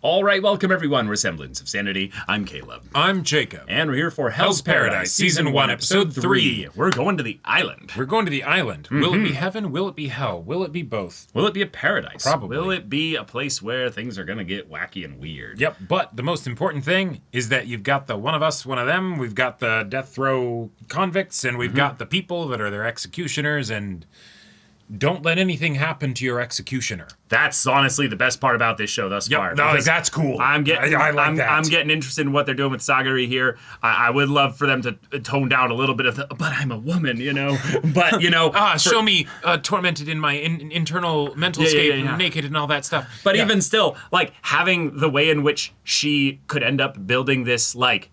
All right, welcome everyone. We're Semblance of Sanity. I'm Caleb. I'm Jacob. And we're here for Hell's Paradise, Season 1, Episode 3. We're going to the island. We're going to the island. Will it be heaven? Will it be hell? Will it be both? Will it be a paradise? Probably. Will it be a place where things are going to get wacky and weird? Yep, but the most important thing is that you've got the one of us, one of them. We've got the death row convicts, and we've got the people that are their executioners, and don't let anything happen to your executioner. That's honestly the best part about this show thus far. No, that's cool. I like that. I'm getting interested in what they're doing with Sagari here. I would love for them to tone down a little bit of the, but I'm a woman, you know? But, you know. Show me tormented in my internal mental state, naked and all that stuff. But even still, like, having the way in which she could end up building this, like,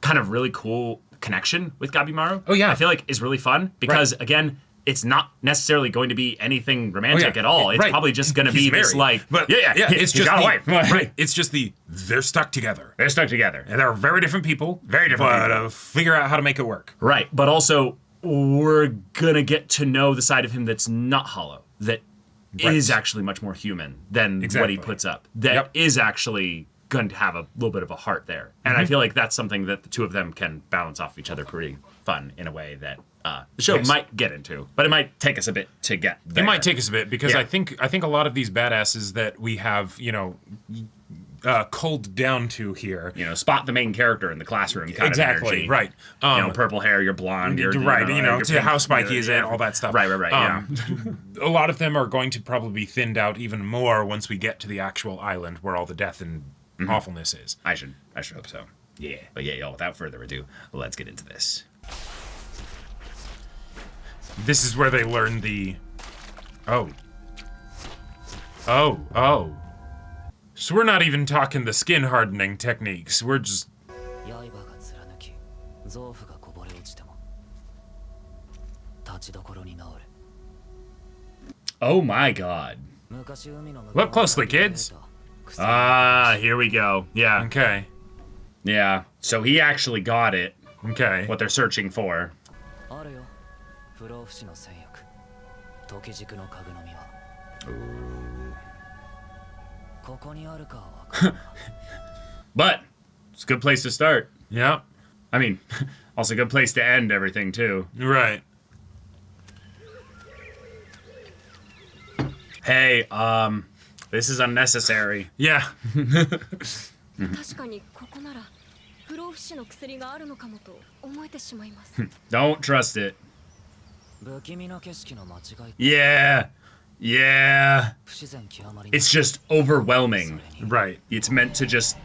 kind of really cool connection with Gabimaru. Oh, yeah. I feel like is really fun because, again, it's not necessarily going to be anything romantic at all. It's probably just going to be this, like, it's just got a wife. Right. It's just they're stuck together. They're stuck together. And they're very different people. But figure out how to make it work. Right. But also, we're going to get to know the side of him that's not hollow, that is actually much more human than what he puts up, that is actually going to have a little bit of a heart there. And I feel like that's something that the two of them can balance off each other pretty fun in a way that the show might get into, but it might take us a bit to get there. It might take us a bit because I think a lot of these badasses that we have, culled down to here. Spot the main character in the classroom kind of energy. Right. Purple hair, you're blonde. You're, to how spiky is it, all that stuff. Right, A lot of them are going to probably be thinned out even more once we get to the actual island where all the death and awfulness is. I should hope so. Yeah. But without further ado, let's get into this. This is where they learn the... Oh. So we're not even talking the skin hardening techniques. We're just... Oh my god. Look closely, kids. Here we go. Yeah. Okay. Yeah. So he actually got it. Okay. What they're searching for. But it's a good place to start. Yeah. I mean, also a good place to end everything too. Right. Hey, this is unnecessary. Yeah. Don't trust it. Yeah. It's just overwhelming. Right. It's meant to just...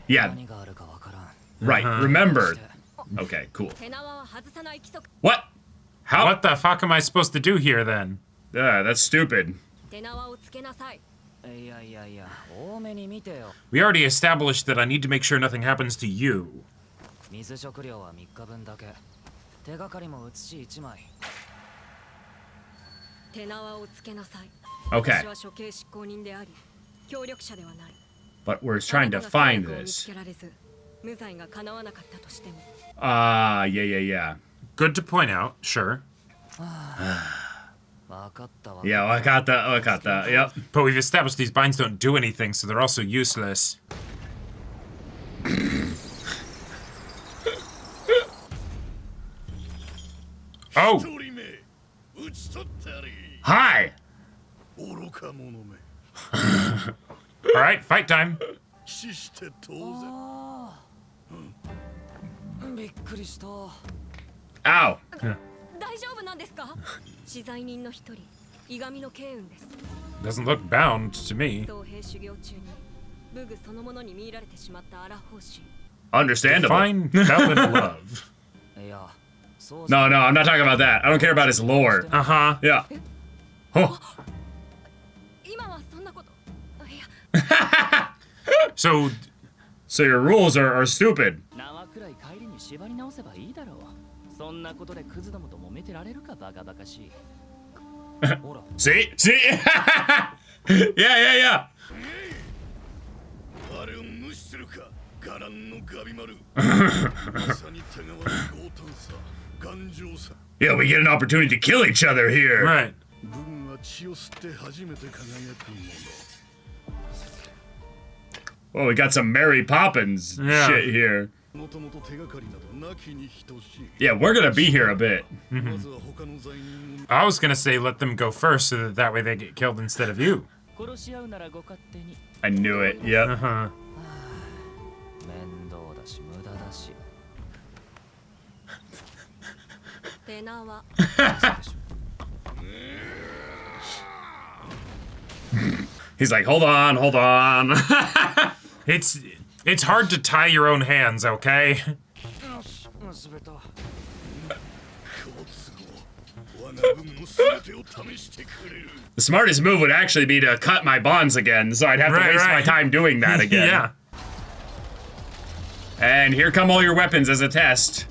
Yeah. Right. Remember. Okay, cool. What? How? What the fuck am I supposed to do here, then? That's stupid. We already established that I need to make sure nothing happens to you. Okay. But we're trying to find this. Yeah. Good to point out, sure. Yeah, I got that, yep. But we've established these binds don't do anything, so they're also useless. Oh! Hi! Alright, fight time. Ow! Doesn't look bound to me. Understandable. Fine, fell in love. No, I'm not talking about that. I don't care about his lore. Uh-huh. Yeah. Oh. So your rules are stupid. See? Yeah. Yeah, we get an opportunity to kill each other here. Right. 血を吸って初めて輝くもの Oh, we got some Mary Poppins shit here. Yeah, we're gonna be here a bit. I was gonna say let them go first so that way they get killed instead of you. I knew it. Yep. Uh-huh. He's like, hold on, hold on. It's hard to tie your own hands, okay? The smartest move would actually be to cut my bonds again, so I'd have to waste my time doing that again. Yeah. And here come all your weapons as a test.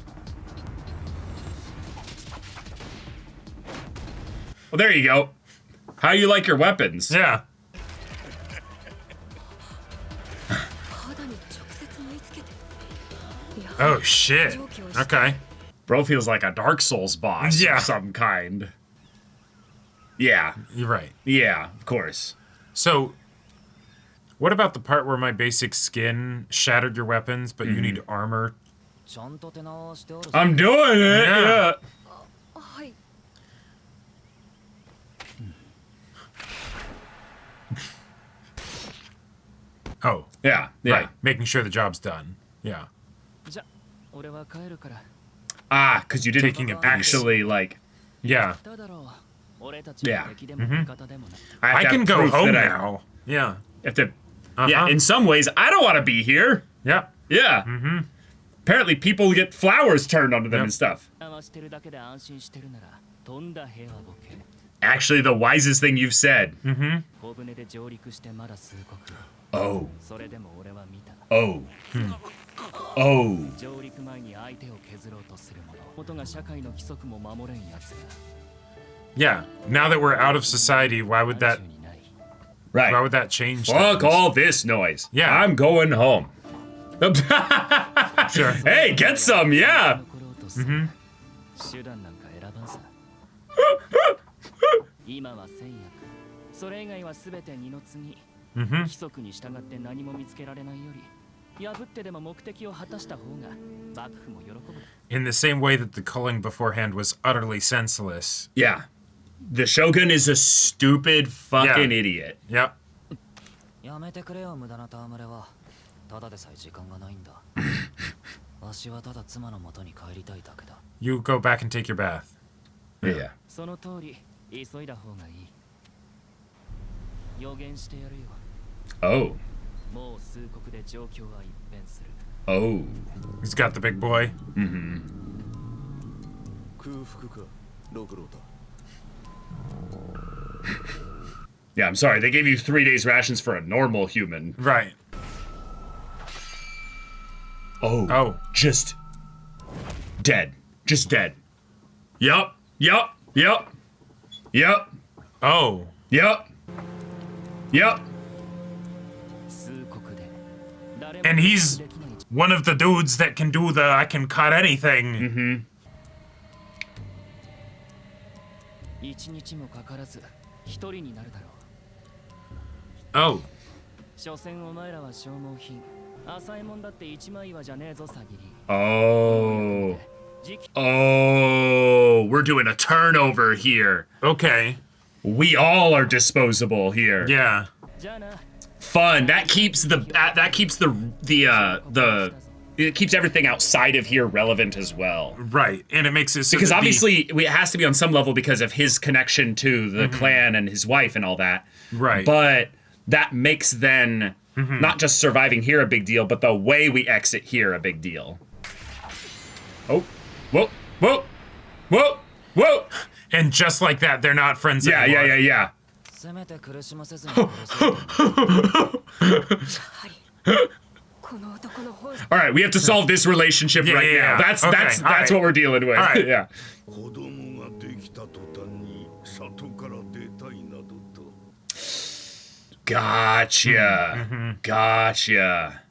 Well, there you go. How you like your weapons? Yeah. Oh shit. Okay. Bro feels like a Dark Souls boss of some kind. Yeah. You're right. Yeah, of course. So, what about the part where my basic skin shattered your weapons, but you need armor? I'm doing it. Yeah. Oh. Yeah. Yeah. Right. Making sure the job's done. Yeah. Ah, because you didn't Taking a piece. actually, like... Yeah. Yeah. I can go home now. Yeah. Yeah, in some ways, I don't want to be here. Yeah. Yeah. Apparently, people get flowers turned onto them and stuff. Actually, the wisest thing you've said. Oh. Oh. Oh. Yeah. Now that we're out of society, why would that Right. why would that change Fuck things? all this noise. Yeah. I'm going home. Sure. Hey, get some, yeah. In the same way that the culling beforehand was utterly senseless. Yeah. The Shogun is a stupid fucking idiot. Yep. You go back and take your bath. Yeah. Oh. Oh. He's got the big boy. Yeah, I'm sorry. They gave you 3 days rations for a normal human. Right. Oh. Oh. Just dead. Just dead. Yup. Yup. Yup. Yup. Oh. Yup. Yup. And he's one of the dudes that can do the I can cut anything. Oh. Oh. Oh. We're doing a turnover here. Okay. We all are disposable here. Yeah. Fun. That keeps it keeps everything outside of here relevant as well. Right. And it makes it so Because that obviously it has to be on some level because of his connection to the clan and his wife and all that. Right. But that makes then not just surviving here a big deal, but the way we exit here a big deal. Oh. Whoa. Whoa. Whoa. Whoa. And just like that, they're not friends Yeah, anymore. yeah. All right, we have to solve this relationship right now. That's right. what we're dealing with. All right. Yeah. Gotcha. Gotcha.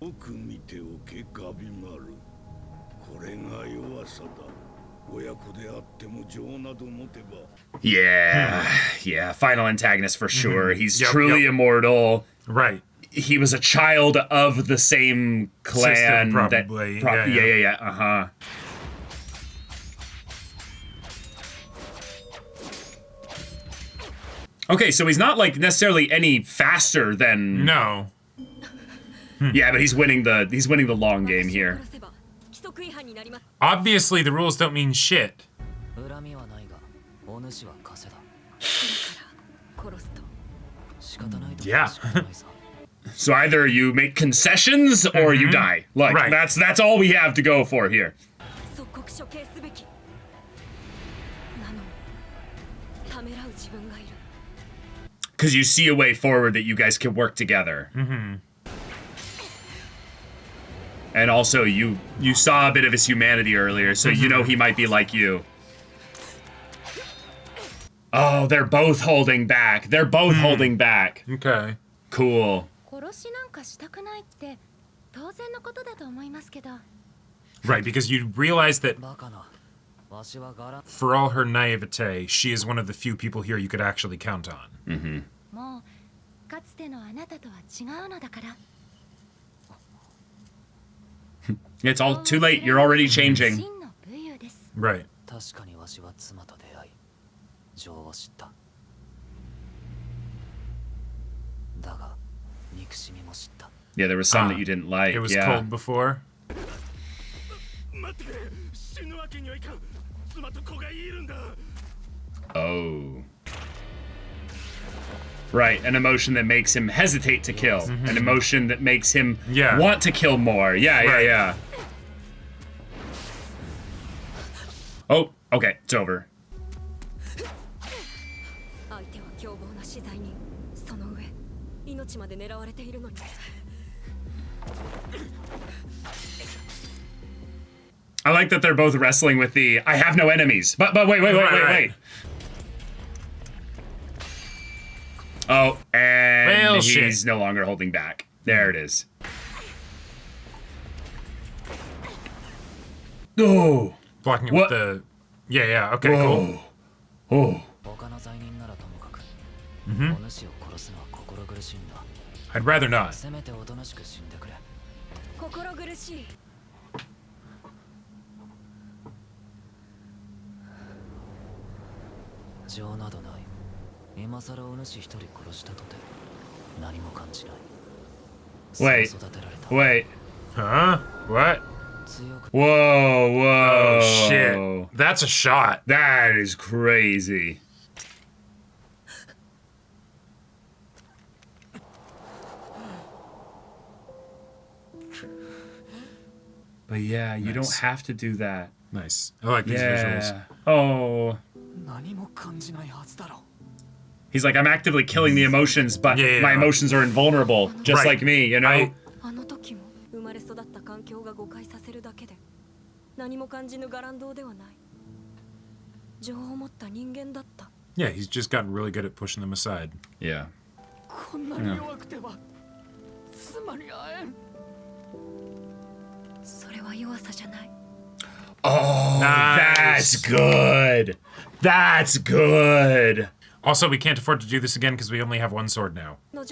Yeah. Yeah. Final antagonist for sure. He's truly immortal. Right. he was a child of the same clan. System, probably. Yeah. Uh-huh. Okay, so he's not like necessarily any faster than. No. Yeah, but he's winning the long game here. Obviously, the rules don't mean shit. Yeah. So either you make concessions or you die. Like Right. that's all we have to go for here. Because you see a way forward that you guys can work together. And also, you saw a bit of his humanity earlier, so you know he might be like you. Oh, they're both holding back. They're both holding back. Okay. Cool. Right, because you realize that for all her naivete, she is one of the few people here you could actually count on. It's all too late. You're already changing. Right. Yeah, there was some that you didn't like. It was yeah. cold before. Oh. Right, an emotion that makes him hesitate to kill. An emotion that makes him want to kill more. Yeah. Oh, okay, it's over. I like that they're both wrestling with the I have no enemies. But wait. Oh, and he's no longer holding back. There it is. Oh. Blocking it with the... Yeah, okay, cool. Oh. I'd rather not. Wait. Huh? What? Whoa. Oh, shit. That's a shot. That is crazy. But yeah, you don't have to do that. Nice. I like these visuals. Oh. He's like, I'm actively killing the emotions, but my emotions are invulnerable, just like me, you know? Yeah, he's just gotten really good at pushing them aside. Yeah. Oh, nice. That's good. That's good. Also, we can't afford to do this again because we only have one sword now. But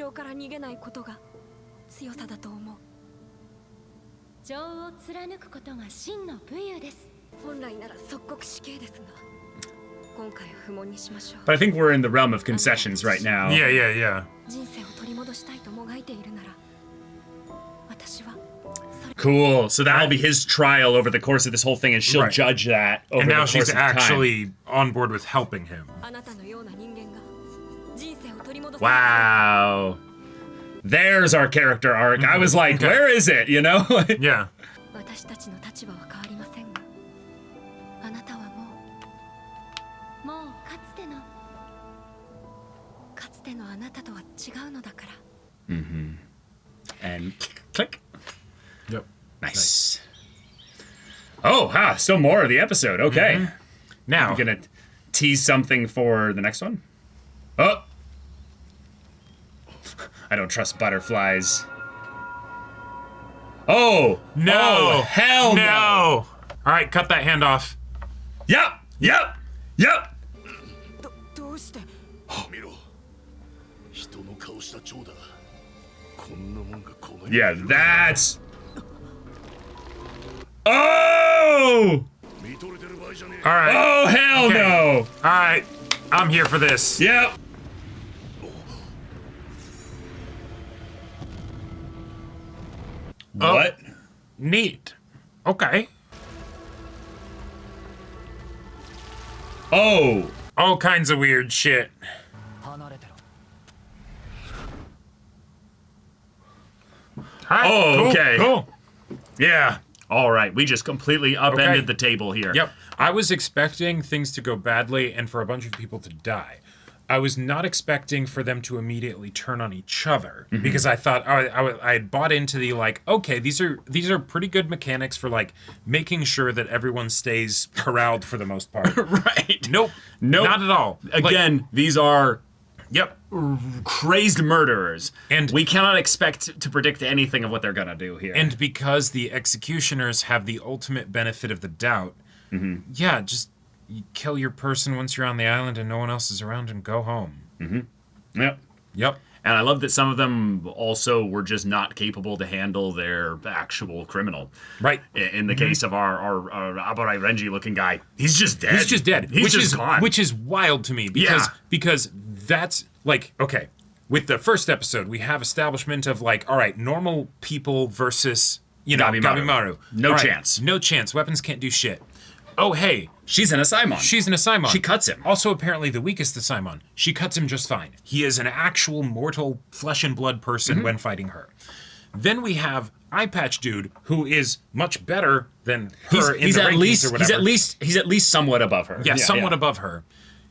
I think we're in the realm of concessions right now. Yeah. Cool. So that'll be his trial over the course of this whole thing, and she'll judge that over and now the course she's of time. actually on board with helping him. Wow. There's our character arc. I was like, where is it, you know? Yeah. And click. Yep. Nice. Oh, still more of the episode. Okay. Now, I'm gonna tease something for the next one. Oh. I don't trust butterflies. Oh. no. Oh, hell no. All right, cut that hand off. Yep. Yeah, that's... Oh! All right. Oh, hell Okay. no! All right. I'm here for this. Yep. What? Neat. Okay. Oh. All kinds of weird shit. All right, Oh, cool, okay. Cool. Yeah. All right, we just completely upended Okay. the table here. Yep. I was expecting things to go badly and for a bunch of people to die. I was not expecting for them to immediately turn on each other because I thought I had bought into the like, okay, these are pretty good mechanics for like making sure that everyone stays corralled for the most part. Right. Nope. Not at all. Again, these are Yep. crazed murderers, And- we cannot expect to predict anything of what they're gonna do here. And because the executioners have the ultimate benefit of the doubt, yeah, just you kill your person once you're on the island and no one else is around and go home. Yep. Yep. And I love that some of them also were just not capable to handle their actual criminal. Right. In the case of our Abarai Renji looking guy, he's just dead. He's just dead. He's just gone. Which is wild to me because that's like, okay, with the first episode, we have establishment of like, all right, normal people versus, Gabimaru. No All right, chance. No chance. Weapons can't do shit. Oh, hey, She's an Asaimon. she's an Asaimon. She cuts him. Also, apparently the weakest Asaimon. She cuts him just fine. He is an actual mortal flesh and blood person when fighting her. Then we have Eye Patch Dude, who is much better than her in the rankings or whatever. He's at least somewhat above her. Yeah, somewhat above her.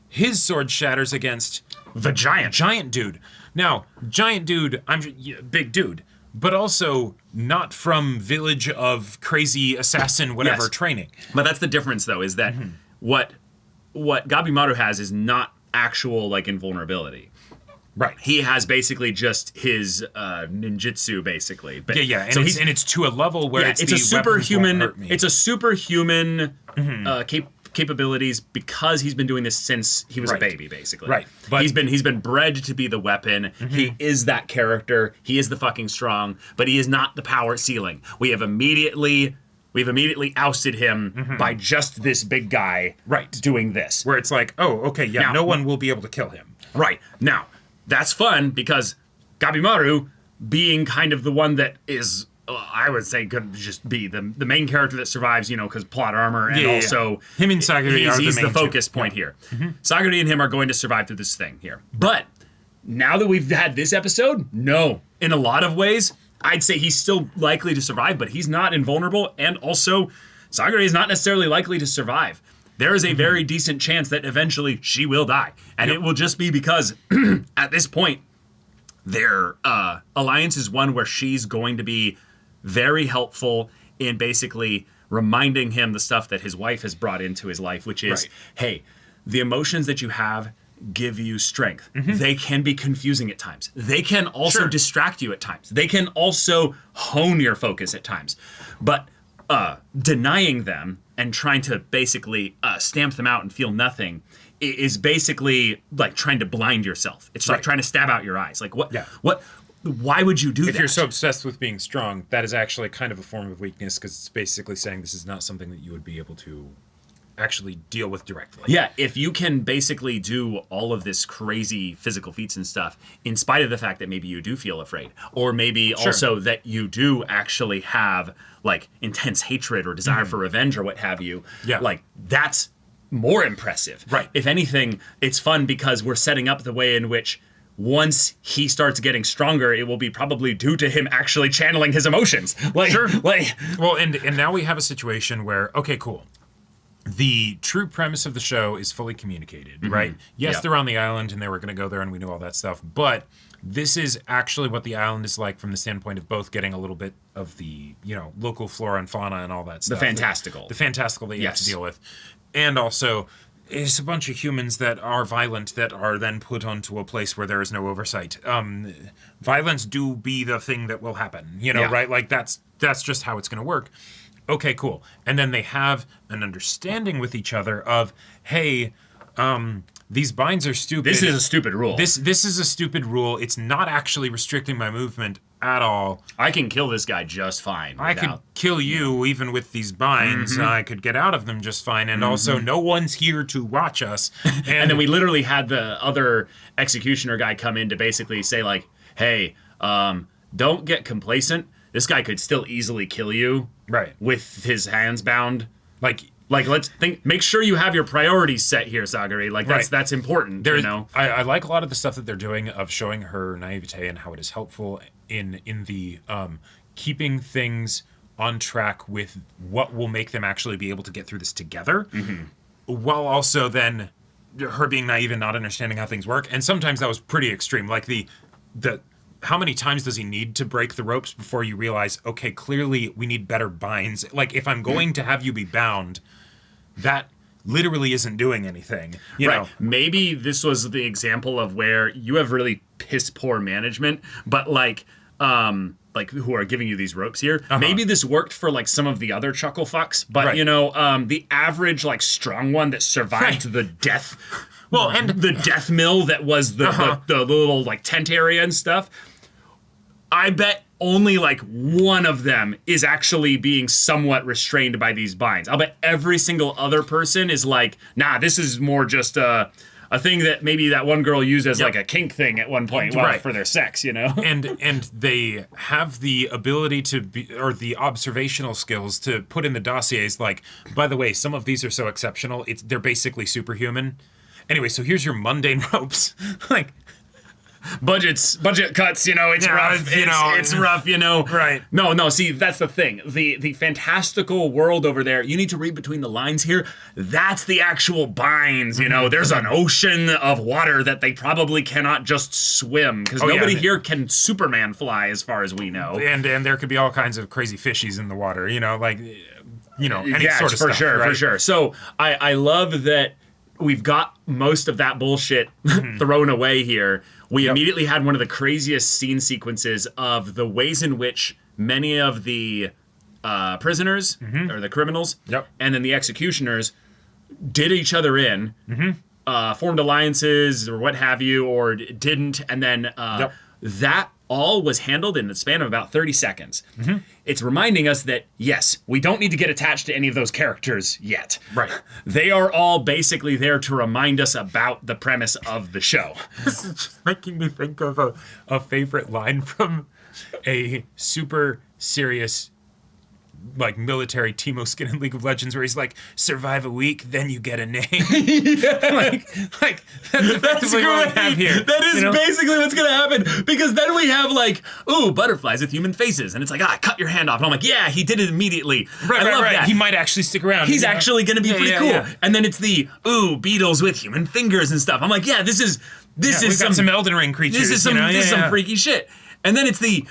His sword shatters against the giant. Giant Dude. Now, Giant Dude, big dude, but also not from Village of Crazy Assassin whatever Yes. training. But that's the difference, though, is that what Gabimaru has is not actual like invulnerability. Right. He has basically just his ninjutsu, basically. But, Yeah, and, so and it's to a level where it's the a superhuman. weapons won't hurt me. It's a superhuman capabilities because he's been doing this since he was a Right. baby, basically. Right. But he's been bred to be the weapon. He is that character. He is the fucking strong, but he is not the power ceiling. We've immediately ousted him by just this big guy Right. doing this. where it's like, oh, okay, yeah, Now- no one will be able to kill him. Right. Now, that's fun because Gabimaru, being kind of the one that is, I would say, could just be the main character that survives, because plot armor, and Yeah. also Him and Saguri are the he's main the focus two. point here. Saguri and him are going to survive through this thing here. But now that we've had this episode, no. In a lot of ways, I'd say he's still likely to survive, but he's not invulnerable, and also Saguri is not necessarily likely to survive. There is a very decent chance that eventually she will die. And it will just be because at this point, their alliance is one where she's going to be very helpful in basically reminding him the stuff that his wife has brought into his life, which is, Right. hey, the emotions that you have give you strength. They can be confusing at times. They can also distract you at times. They can also hone your focus at times. But denying them and trying to basically stamp them out and feel nothing is basically like trying to blind yourself. It's like trying to stab out your eyes. Like what? Yeah. Why would you do that? If you're so obsessed with being strong, that is actually kind of a form of weakness because it's basically saying this is not something that you would be able to actually deal with directly. Yeah, if you can basically do all of this crazy physical feats and stuff, in spite of the fact that maybe you do feel afraid, or maybe also that you do actually have like intense hatred or desire for revenge or what have you, like that's more impressive. Right. If anything, it's fun because we're setting up the way in which once he starts getting stronger, it will be probably due to him actually channeling his emotions. Like, Well, and now we have a situation where, okay, cool. The true premise of the show is fully communicated, right? Yes, they're on the island and they were going to go there and we know all that stuff, but this is actually what the island is like from the standpoint of both getting a little bit of the, local flora and fauna and all that stuff. the fantastical. The fantastical that you have to deal with. And also, it's a bunch of humans that are violent that are then put onto a place where there is no oversight. Violence do be the thing that will happen, right? Like that's just how it's going to work. Okay, cool. And then they have an understanding with each other of, hey, these binds are stupid. This is a stupid rule. This is a stupid rule. It's not actually restricting my movement. at all. I can kill this guy just fine. I could kill you even with these binds. I could get out of them just fine. And also, no one's here to watch us. And then we literally had the other executioner guy come in to basically say, like, hey, don't get complacent. This guy could still easily kill you. Right. With his hands bound. Like, let's think. Make sure you have your priorities set here, Sagari. Like, that's important. You know. I like a lot of the stuff that they're doing of showing her naivete and how it is helpful in the keeping things on track with what will make them actually be able to get through this together, while also then her being naive and not understanding how things work. And sometimes that was pretty extreme. Like the how many times does he need to break the ropes before you realize, okay, clearly we need better binds? Like, if I'm going to have you be bound, that literally isn't doing anything. You know? Maybe this was the example of where you have really piss poor management, but like who are giving you these ropes here. Maybe this worked for like some of the other chuckle fucks, but you know, the average like strong one that survived the death. Well, and the death mill that was the little like tent area and stuff. I bet only like one of them is actually being somewhat restrained by these binds. I'll bet every single other person is like, nah, this is more just a thing that maybe that one girl used as like a kink thing at one point for their sex, you know? And they have the ability to be, or the observational skills to put in the dossiers like, by the way, some of these are so exceptional, they're basically superhuman. Anyway, so here's your mundane ropes. Like, budget cuts, you know, it's rough. It's rough, you know. Right. No, see, that's the thing. The fantastical world over there, you need to read between the lines here. That's the actual binds, you know. There's an ocean of water that they probably cannot just swim, because nobody here can Superman fly as far as we know. And there could be all kinds of crazy fishies in the water, you know, like, you know, any sort of for stuff. For sure. So I love that we've got most of that bullshit thrown away here. We immediately had one of the craziest scene sequences of the ways in which many of the prisoners or the criminals and then the executioners did each other in, formed alliances or what have you, or didn't, and then that all was handled in the span of about 30 seconds. It's reminding us that, yes, we don't need to get attached to any of those characters yet. Right. They are all basically there to remind us about the premise of the show. This is just making me think of a favorite line from a super serious like military Teemo skin in League of Legends where he's like, survive a week, then you get a name. like that's effectively what we have here. That is basically what's gonna happen, because then we have like, ooh, butterflies with human faces, and it's like, cut your hand off, and I'm like, yeah, he did it immediately. I love that. He might actually stick around. He's actually gonna be pretty cool. Yeah. And then it's the beetles with human fingers and stuff. I'm like, yeah, this is some Elden Ring creatures. This is some freaky shit. And then it's the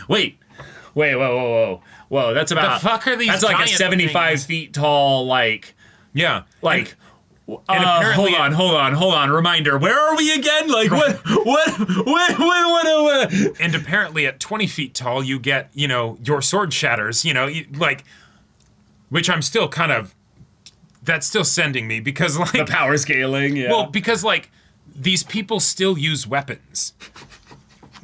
whoa, that's about, the fuck are these? That's like a 75 feet tall, like, hold on. Reminder, where are we again? Like, what? And apparently at 20 feet tall, you get, you know, your sword shatters, you know, like, which I'm still kind of, that's still sending me, because like. The power scaling, yeah. Well, because like, these people still use weapons.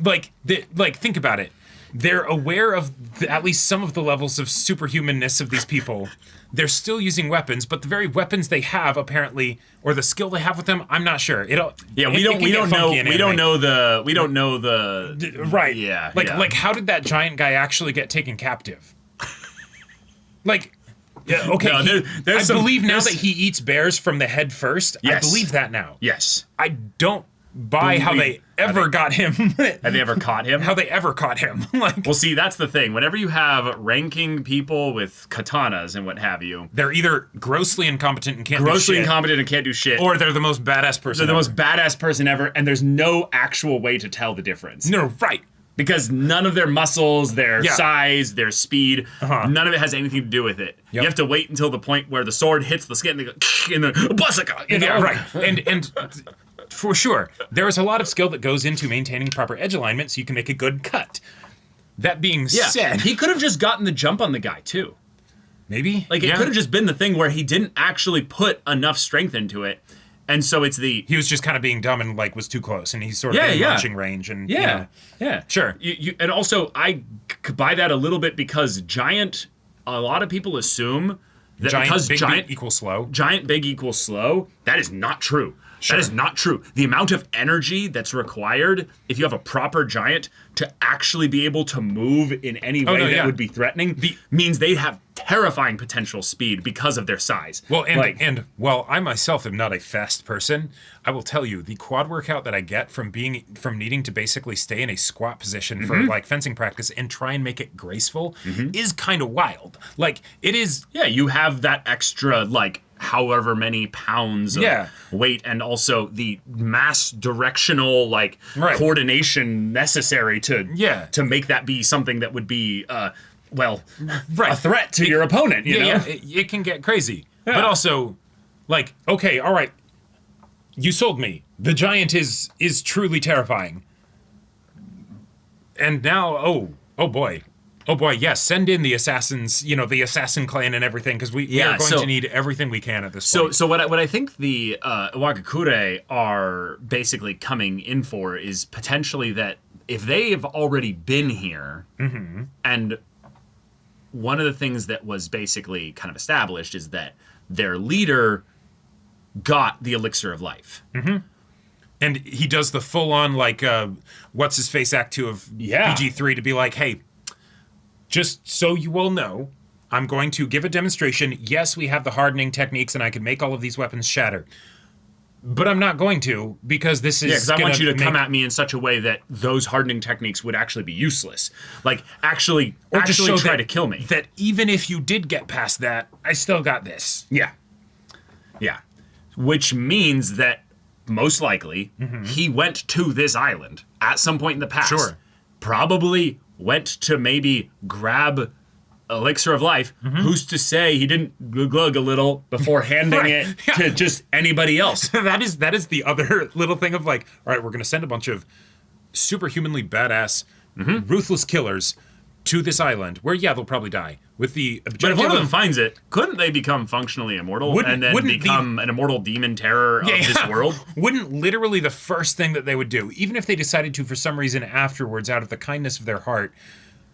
Like, think about it. They're aware of at least some of the levels of superhumanness of these people. They're still using weapons, but the very weapons they have apparently, or the skill they have with them, I'm not sure. We don't know the right. Yeah. Like how did that giant guy actually get taken captive? Like, okay. No, I believe now that he eats bears from the head first. Yes. I believe that now. Yes. I don't buy how they ever got him. Have they ever caught him? How they ever caught him. Like, well, see, that's the thing. Whenever you have ranking people with katanas and what have you, they're either grossly incompetent and can't do shit, or they're the most badass person. They're the most badass person ever, and there's no actual way to tell the difference. No, right. Because none of their muscles, their size, their speed, none of it has anything to do with it. Yep. You have to wait until the point where the sword hits the skin and they go, and then, Busaka, you know? Yeah, right. And for sure, there is a lot of skill that goes into maintaining proper edge alignment so you can make a good cut. That being said, he could have just gotten the jump on the guy too. Maybe. Like, it could have just been the thing where he didn't actually put enough strength into it. And so it's the... He was just kind of being dumb and, like, was too close, and he's sort of in launching range. And, you know. Yeah. Sure. And also, I buy that a little bit because giant... A lot of people assume that giant equals slow. Giant big equals slow. That is not true. Sure. That is not true. The amount of energy that's required if you have a proper giant to actually be able to move in any way that would be threatening means they have terrifying potential speed because of their size. Well, and while I myself am not a fast person, I will tell you the quad workout that I get from needing to basically stay in a squat position for like fencing practice and try and make it graceful is kind of wild. Like it is. Yeah, you have that extra like however many pounds of weight and also the mass directional like coordination necessary to make that be something that would be a threat to your opponent, you know? Yeah, it can get crazy. Yeah. But also, like, okay, all right, you sold me. The giant is truly terrifying. And now, oh boy, yes, send in the assassins, you know, the assassin clan and everything, because we are going to need everything we can at this point. So what I think the Iwagakure are basically coming in for is potentially that if they have already been here, and one of the things that was basically kind of established is that their leader got the elixir of life. And he does the full-on, like, what's-his-face Act 2 of PG-3 to be like, hey, just so you all know, I'm going to give a demonstration. Yes, we have the hardening techniques, and I can make all of these weapons shatter. But I'm not going to, because this is because I want you to come at me in such a way that those hardening techniques would actually be useless. Like, actually try to kill me. That even if you did get past that, I still got this. Yeah. Which means that, most likely, he went to this island at some point in the past. Sure. Probably went to maybe grab elixir of life. Who's to say he didn't glug a little before handing it to just anybody else? that is the other little thing of like, all right, we're going to send a bunch of superhumanly badass, ruthless killers to this island where, they'll probably die. With the objective. But if one of them finds it, couldn't they become functionally immortal and then become an immortal demon terror of this world? Wouldn't literally the first thing that they would do, even if they decided to, for some reason afterwards, out of the kindness of their heart,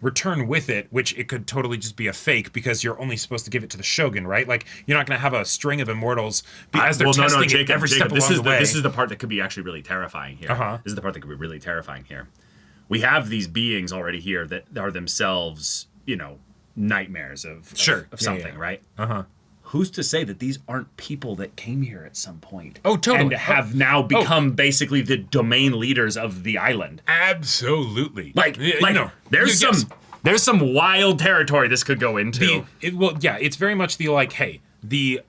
return with it, which it could totally just be a fake because you're only supposed to give it to the Shogun, right? Like, you're not going to have a string of immortals as they're testing it every step along the way. This is the part that could be actually really terrifying here. This is the part that could be really terrifying here. We have these beings already here that are themselves, you know, nightmares of something, right? Who's to say that these aren't people that came here at some point? Oh, totally. And have now become basically the domain leaders of the island. Absolutely. There's some wild territory this could go into. It's very much the like, hey, the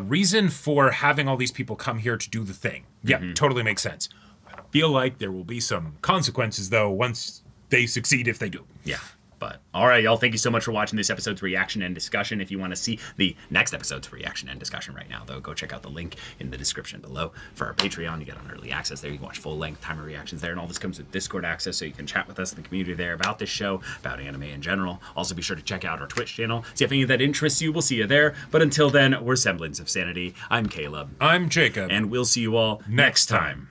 reason for having all these people come here to do the thing. Yeah, totally makes sense. I feel like there will be some consequences, though, once they succeed, if they do. Yeah. But, all right, y'all, thank you so much for watching this episode's reaction and discussion. If you want to see the next episode's reaction and discussion right now, though, go check out the link in the description below for our Patreon. You get on early access there. You can watch full-length timer reactions there, and all this comes with Discord access, so you can chat with us in the community there about this show, about anime in general. Also, be sure to check out our Twitch channel. See if any of that interests you. We'll see you there. But until then, we're Semblance of Sanity. I'm Caleb. I'm Jacob. And we'll see you all next time.